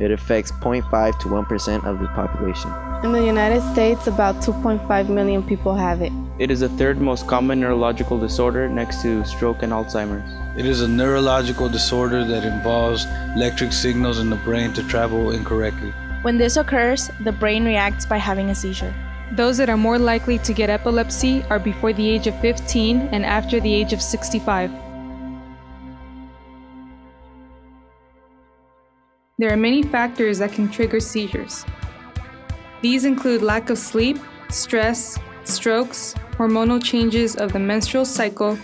It affects 0.5 to 1% of the population. In the United States, about 2.5 million people have it. It is the third most common neurological disorder next to stroke and Alzheimer's. It is a neurological disorder that involves electric signals in the brain to travel incorrectly. When this occurs, the brain reacts by having a seizure. Those that are more likely to get epilepsy are before the age of 15 and after the age of 65. There are many factors that can trigger seizures. These include lack of sleep, stress, strokes, hormonal changes of the menstrual cycle,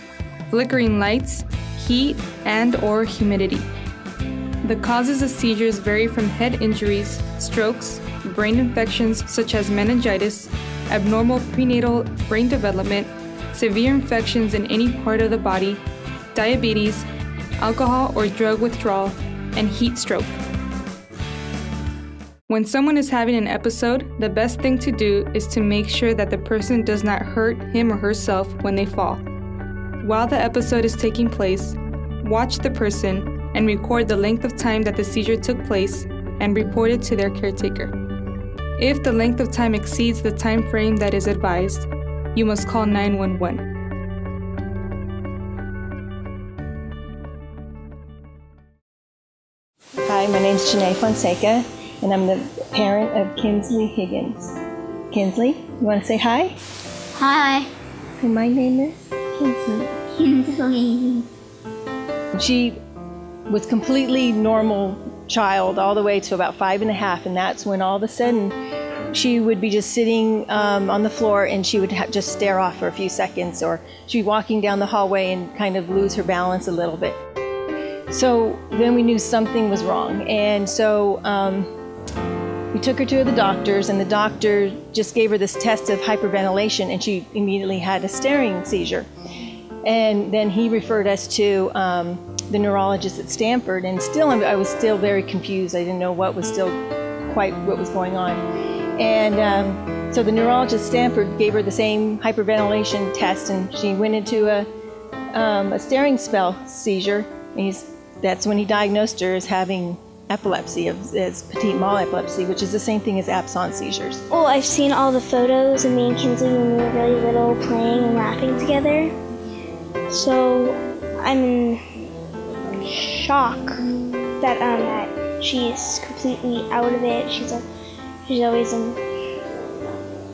flickering lights, heat, and/or humidity. The causes of seizures vary from head injuries, strokes, brain infections such as meningitis, abnormal prenatal brain development, severe infections in any part of the body, diabetes, alcohol or drug withdrawal, and heat stroke. When someone is having an episode, the best thing to do is to make sure that the person does not hurt him or herself when they fall. While the episode is taking place, watch the person and record the length of time that the seizure took place and report it to their caretaker. If the length of time exceeds the time frame that is advised, you must call 911. Hi, my name is Janae Fonseca, and I'm the parent of Kinsley Higgins. Kinsley, you want to say hi? Hi. And my name is Kinsley. Kinsley. She was completely normal child all the way to about 5 and a half, and that's when all of a sudden she would be just sitting on the floor and she would just stare off for a few seconds, or she'd be walking down the hallway and kind of lose her balance a little bit. So then we knew something was wrong, and so we took her to the doctors, and the doctor just gave her this test of hyperventilation, and she immediately had a staring seizure. And then he referred us to the neurologist at Stanford, and still I was still very confused. I didn't know what was going on. And so the neurologist at Stanford gave her the same hyperventilation test, and she went into a staring spell seizure. And that's when he diagnosed her as having epilepsy, as petit mal epilepsy, which is the same thing as absence seizures. Oh, I've seen all the photos of me and Kinsley when we were really little playing and laughing together. So I'm in shock that she is completely out of it. She's always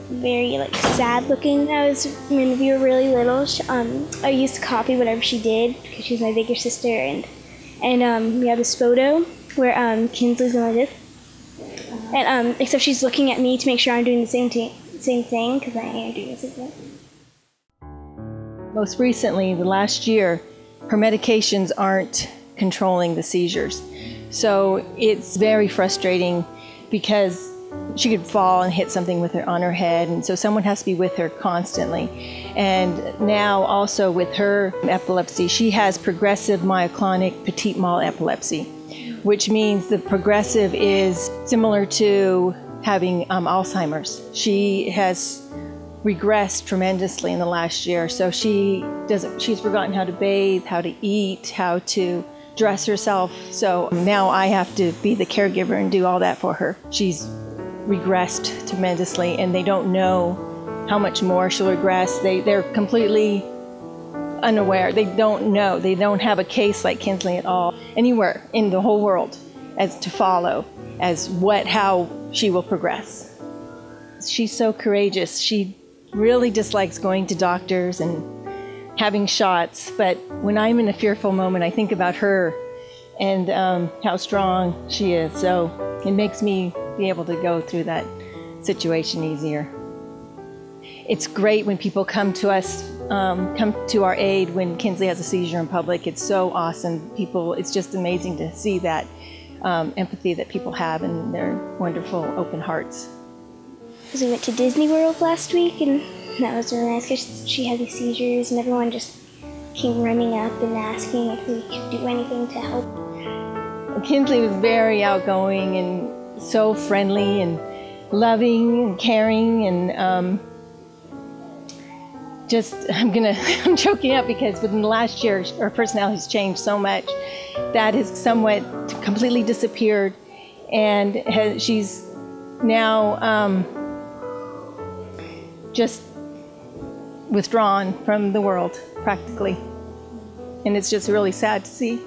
very sad looking. When we were really little, I used to copy whatever she did because she's my bigger sister, and we have this photo where Kinsley's going like this, and except she's looking at me to make sure I'm doing the same thing because I am doing the same thing. Most recently, the last year, her medications aren't controlling the seizures. So it's very frustrating because she could fall and hit something on her head, and so someone has to be with her constantly. And now also with her epilepsy, she has progressive myoclonic petit mal epilepsy, which means the progressive is similar to having Alzheimer's. She has regressed tremendously in the last year, so she's forgotten how to bathe, how to eat, how to dress herself. So now I have to be the caregiver and do all that for her. She's regressed tremendously, and they don't know how much more she'll regress. They're completely unaware. They don't know. They don't have a case like Kinsley at all anywhere in the whole world as to follow as how she will progress. She's so courageous. She really dislikes going to doctors and having shots, but when I'm in a fearful moment, I think about her and how strong she is. So it makes me be able to go through that situation easier. It's great when people come to us, come to our aid when Kinsley has a seizure in public. It's so awesome. It's just amazing to see that empathy that people have and their wonderful open hearts. We went to Disney World last week, and that was really nice because she had these seizures, and everyone just came running up and asking if we could do anything to help. Kinsley was very outgoing and so friendly and loving and caring, and I'm choking up because within the last year her personality has changed so much. That has somewhat completely disappeared, and she's now just withdrawn from the world practically, and it's just really sad to see.